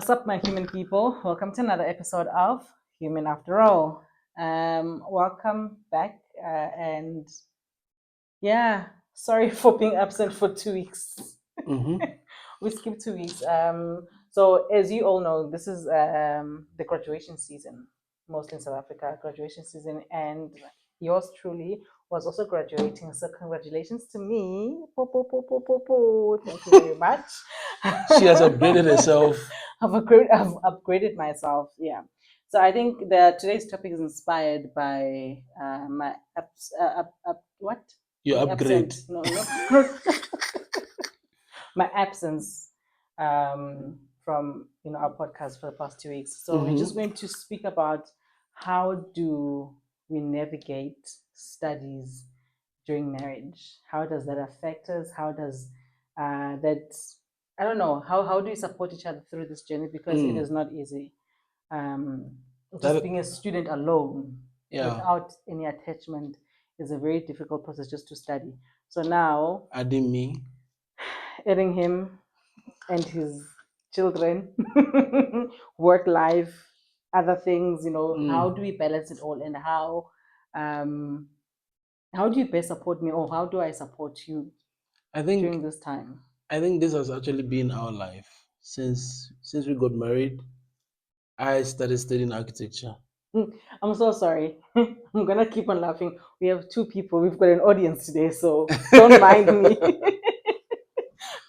What's up, my human people? Welcome to another episode of Human After All. Welcome back, and yeah, sorry for being absent for 2 weeks. We skipped 2 weeks. So as you all know, this is the graduation season, mostly in South Africa, graduation season, and yours truly was also graduating. So congratulations to me. Po, po, po, po, po, po. Thank you very much. She has upgraded herself. I've upgraded myself. Yeah. So I think that today's topic is inspired by my what? Your My upgrade. absent. No, no. My absence from our podcast for the past 2 weeks. So we're just going to speak about how do we navigate studies during marriage? How does that affect us? How does that I don't know, how do you support each other through this journey? Because it is not easy. Just being a student alone without any attachment is a very difficult process just to study. So now adding me, adding him and his children, work life, other things, how do we balance it all, and how do you best support me, or how do I support you during this time? I think this has actually been our life since we got married. I started studying architecture. I'm so sorry. I'm gonna keep on laughing. We have two people. We've got an audience today, so don't mind me.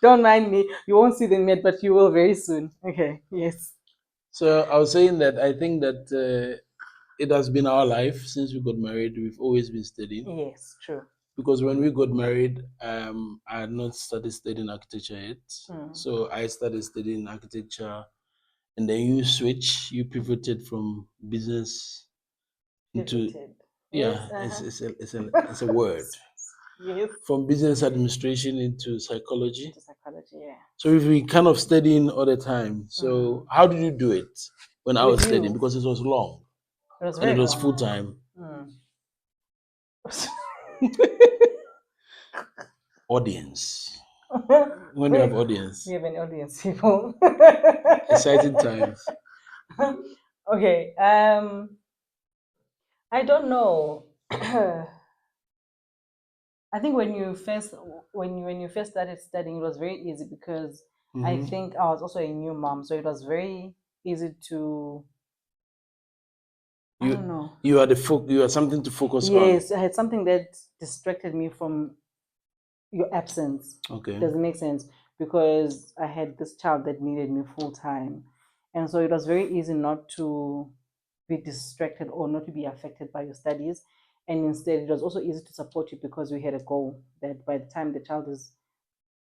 Don't mind me. You won't see them yet, but you will very soon. Okay. Yes. So I was saying that I think that it has been our life since we got married. We've always been studying. Yes, true. Because when we got married, I had not started studying architecture yet. So I started studying architecture, and then you pivoted from business into it's a word. Yes. From business administration into psychology. Yeah. So we've been kind of studying all the time. So how did you do it when I was studying? Because it was long. It was and very it was long. full time. Audience. When you have audience. We have an audience, people. Exciting times. Okay. I don't know. I think when you first started studying, it was very easy because I think I was also a new mom, so it was very easy to. I don't know. You had something to focus on. Yes, I had something that distracted me from your absence. Okay. Does it make sense? Because I had this child that needed me full time, and so it was very easy not to be distracted or not to be affected by your studies. And instead, it was also easy to support you because we had a goal that by the time the child is,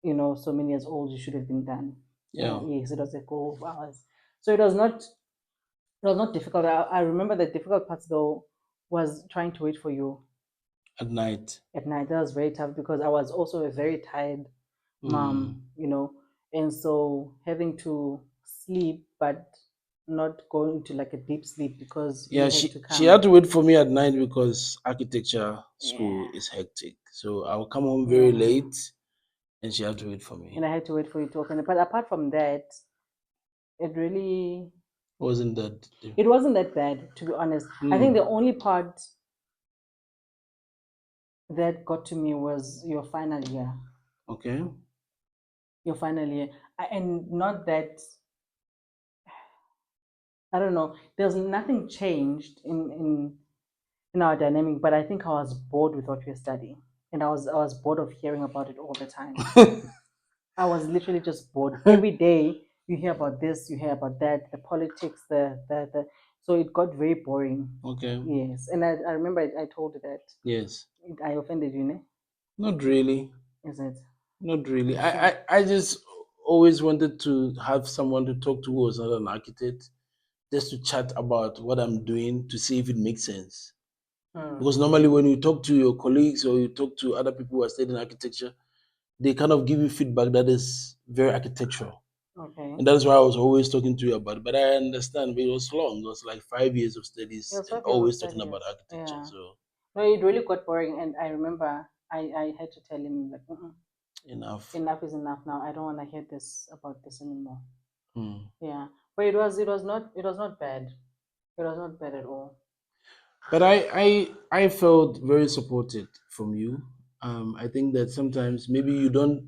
so many years old, you should have been done. Yeah. Yes, it was a goal of ours. So it was not difficult. I remember the difficult parts though was trying to wait for you at night. That was very tough because I was also a very tired mom, and so having to sleep but not going into like a deep sleep because she had to wait for me at night because architecture school is hectic. So I would come home very late, and she had to wait for me. And I had to wait for you to open it. But apart from that, it really wasn't that. It wasn't that bad, to be honest. I think the only part that got to me was your final year. Okay. Your final year, and not that. I don't know. There's nothing changed in our dynamic, but I think I was bored with what we were studying, and I was bored of hearing about it all the time. I was literally just bored. Every day you hear about this, you hear about that, the politics, the so it got very boring. Okay. Yes, and I remember I told you that. Yes. I offended you, ne? Not really. Is it? Not really. I just always wanted to have someone to talk to who was not an architect, just to chat about what I'm doing to see if it makes sense. Because normally when you talk to your colleagues or you talk to other people who are studying architecture, they kind of give you feedback that is very architectural. Okay. And that's why I was always talking to you about it. But I understand, but it was long. It was like 5 years of studies and always talking about architecture. Yeah. So no, it really got boring, and I remember I had to tell him like, enough is enough now. I don't want to hear this about this anymore. Yeah, But it was not bad. It was not bad at all. But I felt very supported from you. I think that sometimes maybe you don't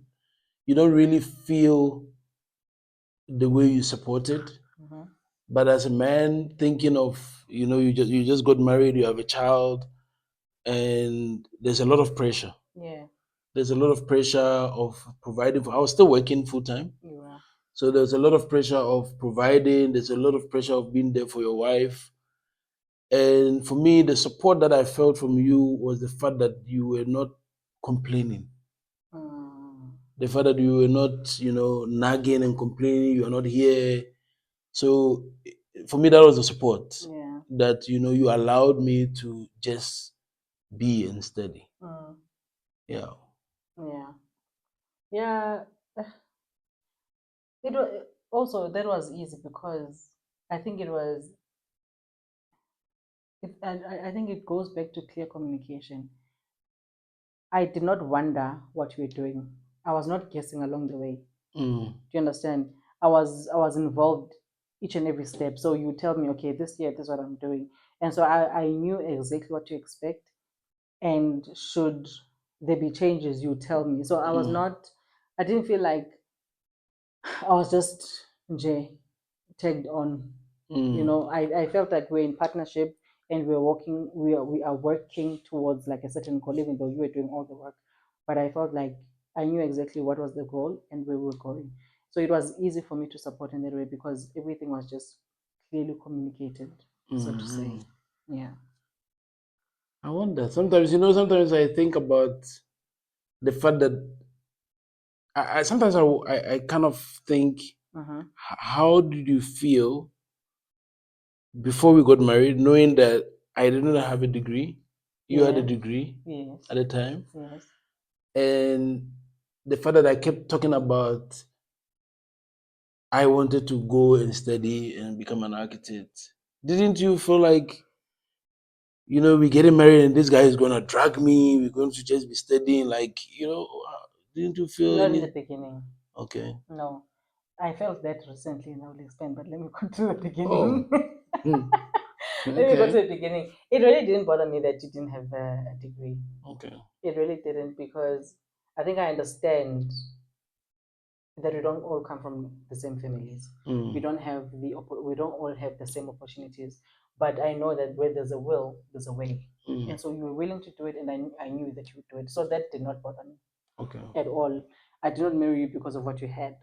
really feel the way you supported. Mm-hmm. But as a man thinking of, you just got married, you have a child, and there's a lot of pressure. Yeah, There's a lot of pressure of providing for, I was still working full time. you were. So there's a lot of pressure of providing, there's a lot of pressure of being there for your wife. And for me, the support that I felt from you was the fact that you were not complaining. Mm, The fact that you were not, nagging and complaining, you are not here. So for me, that was the support yeah. that, you allowed me to just be and study. Mm, Yeah. yeah. Yeah. It was also that was easy because I think it was. I think it goes back to clear communication. I did not wonder what you were doing. I was not guessing along the way. Mm, Do you understand? I was involved each and every step. So you tell me, okay, this year this is what I'm doing, and so I knew exactly what to expect. And should there be changes, you tell me. So I was mm, not. I didn't feel like I was just tagged on. mm, I felt like we're in partnership and we are working towards like a certain goal, even though you were doing all the work. But I felt like I knew exactly what was the goal and where we were going. So it was easy for me to support in that way because everything was just clearly communicated, so to say. mm. Yeah. I wonder. Sometimes I think about the fact that sometimes I kind of think, Mm-hmm. how did you feel before we got married, knowing that I didn't have a degree, you had a Yeah. degree Yes. at the time, Yes. and the fact that I kept talking about I wanted to go and study and become an architect. Didn't you feel like, we're getting married and this guy is gonna drag me, we're going to just be studying, like, didn't you feel Not in the any? beginning. Okay. No. I felt that recently and I will explain, but let me go to the Oh. beginning. Hmm. Let me go to Okay. the beginning. It really didn't bother me that you didn't have a degree. Okay. It really didn't because I think I understand that we don't all come from the same families. We Mm, don't have we don't all have the same opportunities. But I know that where there's a will, there's a way. mm. And so you were willing to do it, and I knew that you would do it. So that did not bother me Okay. at all. I did not marry you because of what you had.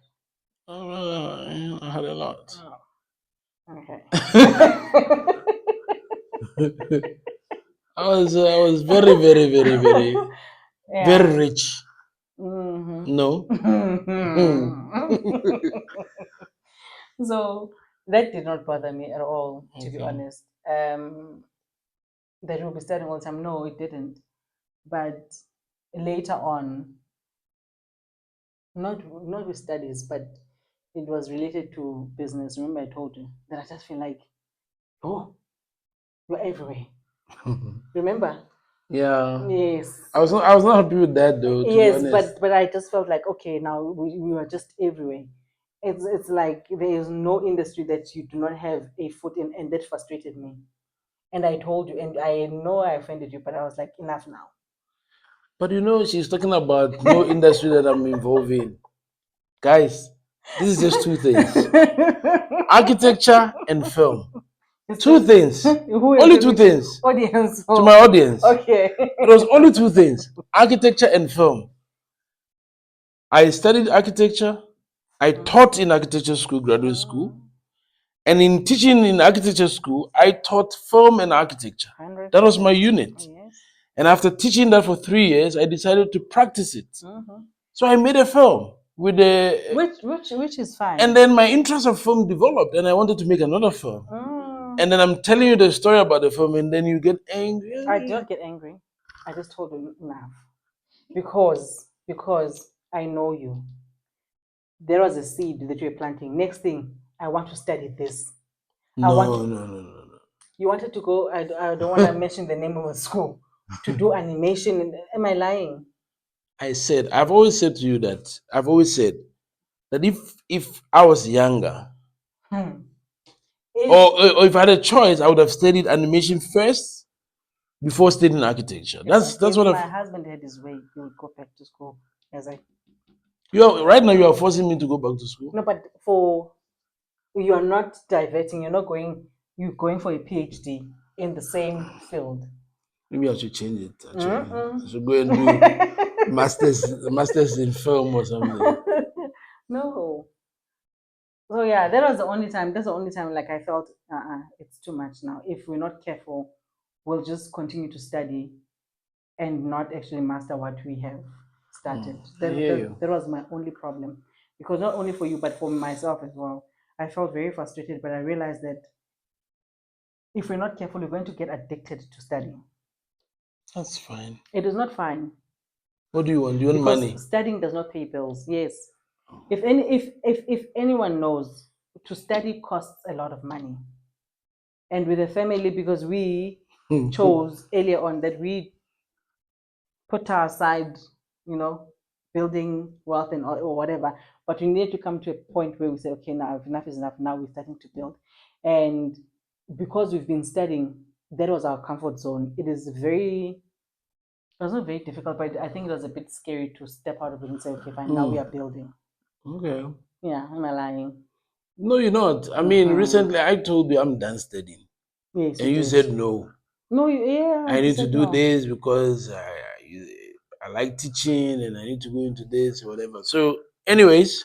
I had a lot. Oh, okay. I was very, very, very, very, very Yeah. rich. Hmm. No. Hmm. So that did not bother me at all, to be Okay. honest. That we'll be studying all the time. No, it didn't. But later on, not with studies, but it was related to business. Remember, I told you that I just feel like, oh, you're everywhere. Remember? Yeah. Yes. I was not happy with that though, to be Yes, honest. but I just felt like, okay, now we are just everywhere. It's like there is no industry that you do not have a foot in, and that frustrated me. And I told you, and I know I offended you, but I was like, enough now. But she's talking about no industry that I'm involved in. Guys, this is just two things: architecture and film. It's Two just things. who is Only in two which things audience? to my So audience. okay. It was only two things: architecture and film. I studied architecture. I taught in architecture school, graduate school. And in teaching in architecture school, I taught film and architecture. Hundred That was my percent. unit. Yes. And after teaching that for 3 years, I decided to practice it. Mm-hmm. So I made a film with the, Which is fine. and then my interest of film developed, and I wanted to make another film. Mm. And then I'm telling you the story about the film, and then you get I did angry. not get angry. I just told you enough because I know you. There was a seed that you're planting. Next thing, I want to study this. I want No, no, no, no, you wanted to go. I don't want to no. mention the name of a school to do animation. Am I lying? I've always said to you that I've always said that if I was younger, Hmm. Or if I had a choice, I would have studied animation first before studying architecture. That's if what my I've. husband had his way, he would go back to school as I. Right now you are forcing me to go back to school. No, but you are not diverting. You're not going. You're going for a PhD in the same field. Maybe I should change it. Actually, Mm-mm. I should go and do masters in film or something. No. So yeah, that was the only time. That's the only time like I felt it's too much now. If we're not careful, we'll just continue to study and not actually master what we have started. I hear you. That was my only problem. Because not only for you, but for myself as well. I felt very frustrated, but I realized that if we're not careful, we're going to get addicted to studying. That's fine. It is not fine. What do you want? Do you want Because money? studying does not pay bills. Yes. If anyone knows, to study costs a lot of money. And with a family, because we chose earlier on that we put aside, you know, building wealth and or whatever, but we need to come to a point where we say, okay, now enough is enough. Now we're starting to build, and because we've been studying, that was our comfort zone. It was not very difficult, but I think it was a bit scary to step out of it and say, okay, fine, now we are building. Okay. Yeah, am I lying? No, you're not. I mean, recently I told you I'm done studying, Yes, and you said no. No, yeah, I you need to said do no. this because I like teaching and I need to go into this or whatever. So, anyways,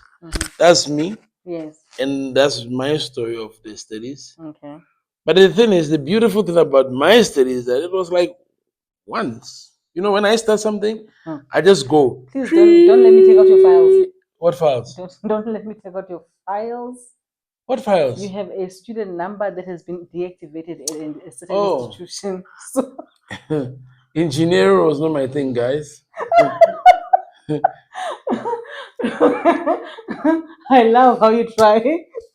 that's me, Yes. and that's my story of the studies. Okay. But the thing is, the beautiful thing about my studies is that it was like once. You know, when I start something, I just go. Please don't let me take out your files. What files? Don't let me take out your files. What files? You have a student number that has been deactivated in a certain Oh. institution. So Engineering was not my thing, guys. I love how you try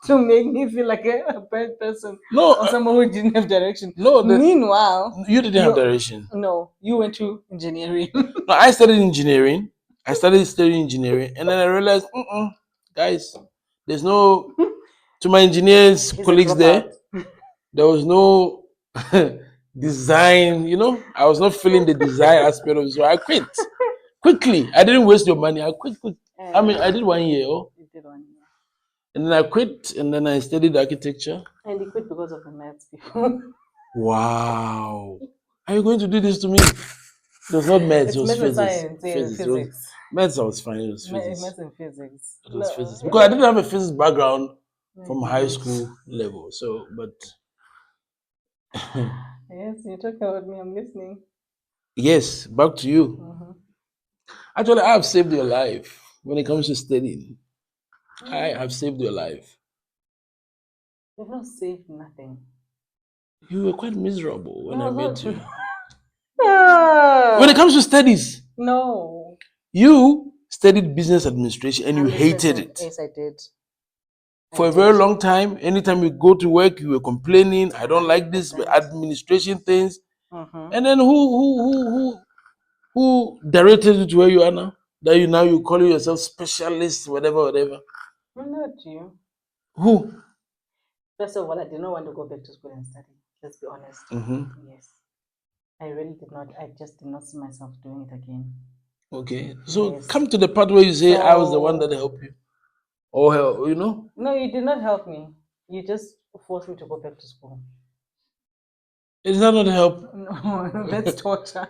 to make me feel like a bad person No, or someone who didn't have direction. no. Meanwhile, You didn't have direction. No, you went to engineering. No, I studied engineering. I started studying engineering, and then I realized, guys, there's no. To my engineers He's a colleagues dropout. there was no design. You know, I was not feeling the design aspect of it, so I quit quickly. I didn't waste your money. I quit quick. I mean, I did 1 year. You did 1 year. And then I quit, and then I studied architecture. And he quit because of the maths before. Wow. Are you going to do this to me? It was not maths, It's it was math and physics. science, yeah, Physics. It was physics. maths I was fine, it was physics. Maths and physics. It was physics. Because I didn't have a physics background from high didn't. school level. So but Yes, you're talking about me, I'm listening. yes, back to you. Actually, I have saved your life when it comes to studying. I have saved your life. You've not saved nothing. You were quite miserable when No, I it's met not you. true. When it comes to studies, No. you studied business administration and you hated 100%. it. Yes, I did. For a very long time, anytime you go to work, you were complaining, I don't like this 100%. administration things. And then who directed you to where you are now? That you call yourself specialist, whatever. Not you. Who? First of all, I did not want to go back to school and study. Let's be honest. Yes. I really did not. I just did not see myself doing it again. Okay. So Yes. come to the part where you say I was the one So- that helped you. Or help, you know? No, you did not help me. You just forced me to go back to school. Is that not help? No, that's torture.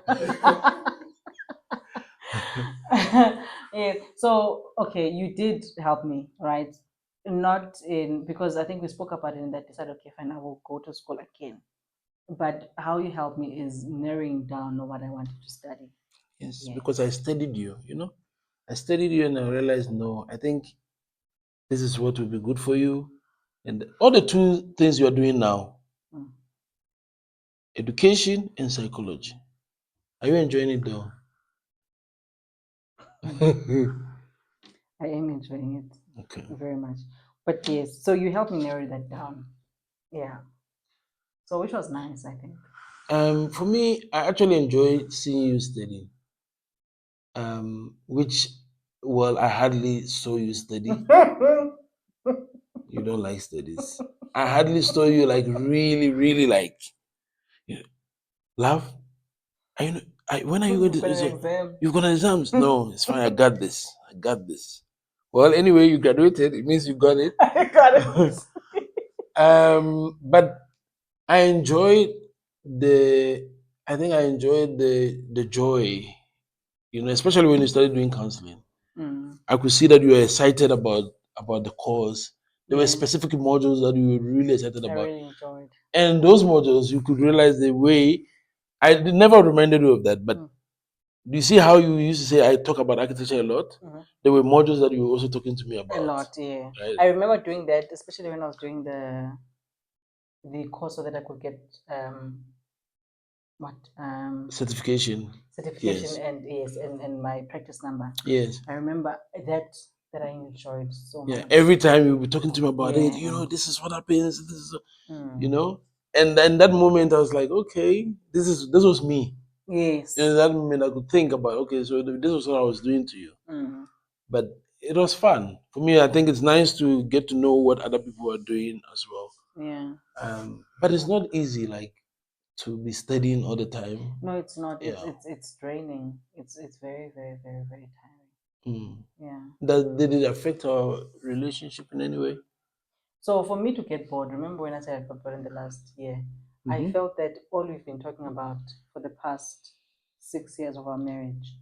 Yeah. So, okay, you did help me, right? Not in because I think we spoke about it and that decided, okay, fine, I will go to school again. But how you helped me is narrowing down what I wanted to study. Yes, Yeah. because I studied you, you know? I studied you and I realized, no, I think this is what will be good for you. And all the two things you are doing now, education and psychology. Are you enjoying it though? I am enjoying it Okay. very much. But yes, so you helped me narrow that down. Yeah. So which was nice, I think. For me, I actually enjoy seeing you study. Which, well, I hardly saw you study. You don't like studies. I hardly saw you like really, really like, you know, love. When are you going You've got to an say exam. you've got exams? No, it's fine. I got this. I got this. Well, anyway, you graduated. It means you got it. I got it. But I enjoyed the. I think I enjoyed the joy. Especially when you started doing counseling. I could see that you were excited about the course. There were Yeah, specific modules that you were really excited I about. really enjoyed. And those modules, you could realize the way. I never reminded you of that, but do you see how you used to say I talk about architecture a lot? There were modules that you were also talking to me A about. lot, yeah. Right? I remember doing that, especially when I was doing the course so that I could get what Certification. certification Yes. and yes and my practice number. Yes. I remember that I enjoyed so Yeah. much. Every time you were talking to me about it, Yeah. this is what happens. This is, Mm. and then that moment I was like, okay, this was me. Yes. That moment I could think about, okay, so this was what I was doing to you. Mm. But it was fun for me. I think it's nice to get to know what other people are doing as well. Yeah. But it's not easy, like to be studying all the time. No, it's not. Yeah. It's draining. It's very, very, very, very tiring. Yeah. Did it affect our relationship in any way? So for me to get bored, remember when I said I got bored in the last year, I felt that all we've been talking about for the past 6 years of our marriage,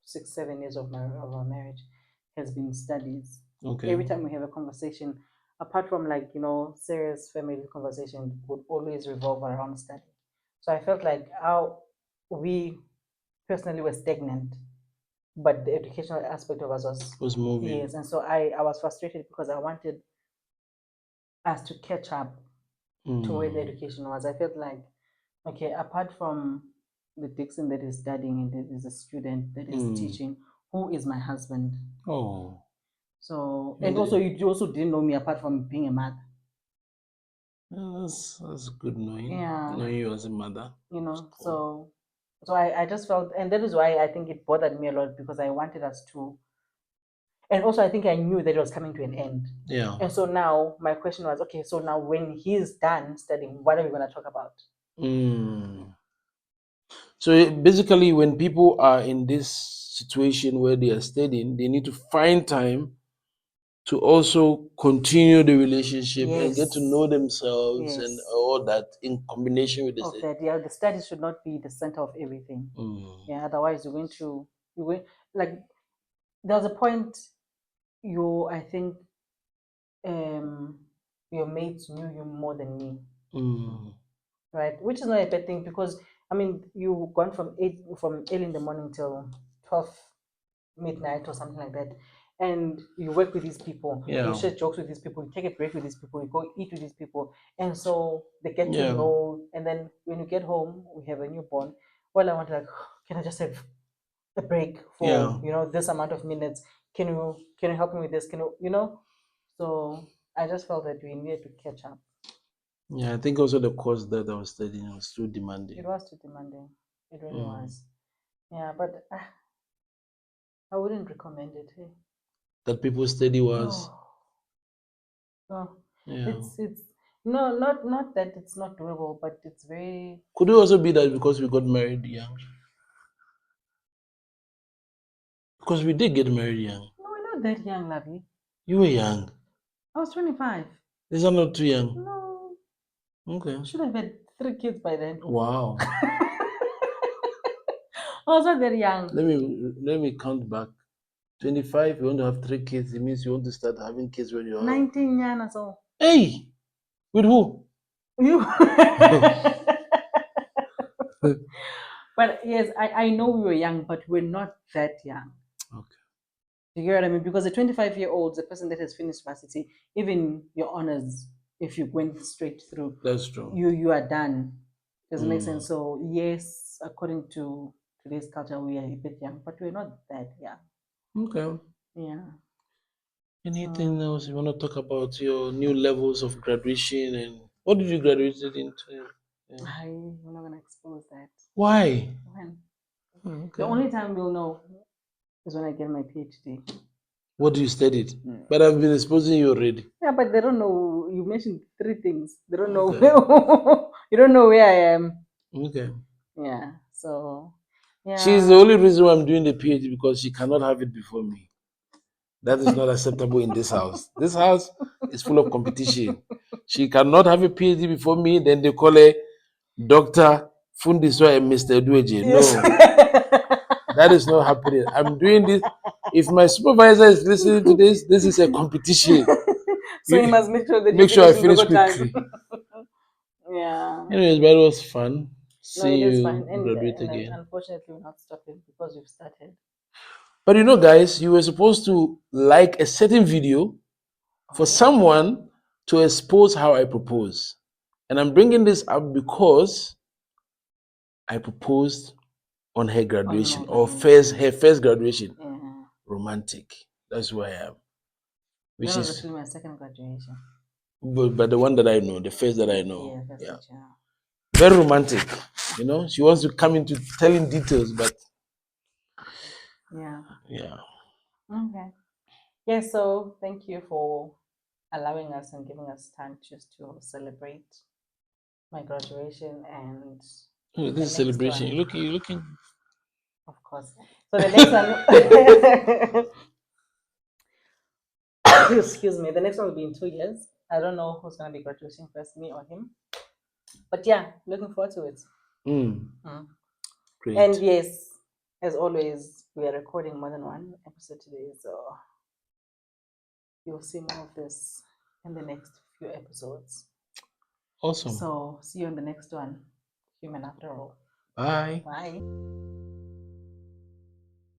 6, 7 years of our marriage, has been studies. Okay. Every time we have a conversation, apart from like serious family conversation, would always revolve around study. So I felt like how we personally were stagnant, but the educational aspect of us Was moving. yes, and so I was frustrated because I wanted us to catch up to where the education was. I felt like, okay, apart from the Dixon that is studying and that is a student that is teaching, who is my husband? Oh. So, and also you also didn't know me apart from being a mother. That's good knowing. Yeah. Knowing you as a mother. So I just felt, and that is why I think it bothered me a lot because I wanted us to, and also I think I knew that it was coming to an end. Yeah. And so now my question was, okay, so now when he's done studying, what are we going to talk about? So basically, when people are in this situation where they are studying, they need to find time to also continue the relationship and get to know themselves and Yes. all that in combination with Of this. that, yeah, the studies should not be the center of everything. Yeah, otherwise you're going like there was a point I think your mates knew you more than me, right? Which is not a bad thing because I mean you gone from early in the morning till 12 midnight or something like that, and you work with these people, Yeah. you share jokes with these people, you take a break with these people, you go eat with these people, and so they get to Yeah. know. And then when you get home, we have a newborn. Well, I want like, can I just have a break for this amount of minutes? Can you help me with this? Can you. So I just felt that we needed to catch up. Yeah, I think also the course that I was studying was too It demanding. was too demanding. It really was. Yeah, but I wouldn't recommend it. Hey. That people study was. No, Yeah. it's no, not that it's not doable, but it's very. Could it also be that because we got married young? Because we did get married young. No, we're not that young, Lavi. You were young. I was 25. Is that not too young? No, Okay. should have had 3 kids by then. Wow. I was not that young. Let me count back. 25, you want to have 3 kids, it means you want to start having kids when you're 19 young or so. Hey! With who? You. But yes, I know we were young, but we're not that young. Okay. You get what I mean? Because a 25-year-old, the person that has finished varsity, even your honors, if you went straight through, that's true. You are done. Does it make sense? So yes, according to today's culture, we are a bit young, but we're not that young. Okay. Yeah. Anything else you want to talk about your new levels of graduation and what did you graduate into? Yeah. I'm not gonna expose that. Why? When? Okay. The only time we'll know is when I get my PhD. What do you studied? But I've been exposing you already. Yeah, but they don't know. You mentioned 3 things. They don't know. Okay. You don't know where I am. Okay. Yeah. So. Yeah. She's the only reason why I'm doing the PhD, because she cannot have it before me. That is not acceptable in this house. This house is full of competition. She cannot have a PhD before me. Then they call her Dr. Fundiswa and Mr. Dueje. Yes. No, that is not happening. I'm doing this. If my supervisor is listening to this, this is a competition. So you must make sure that Make you sure I finish finish in quickly. Yeah. Anyways, but it was fun No, it seeing is you fine. graduate And again. unfortunately, we're not stopping because we've started. But you know, guys, you were supposed to like a certain video for someone to expose how I propose. And I'm bringing this up because I proposed on her graduation, or her first graduation. Yeah. Romantic. That's who I am. Which That was is actually my second graduation. but the one that I know, the first that I know. Yeah, first Yeah. yeah. Very romantic. You know, she wants to come into telling details, but Yeah. yeah. Okay. Yeah, so thank you for allowing us and giving us time just to celebrate my graduation and Oh, the this is next celebration. one. You're looking. Of course. So the next one excuse me, the next one will be in 2 years. I don't know who's gonna be graduating first, me or him. But yeah, looking forward to it. Great. And yes, as always, we are recording more than one episode today, so you'll see more of this in the next few episodes. Awesome. So see you in the next one. Human after all. Bye. Bye.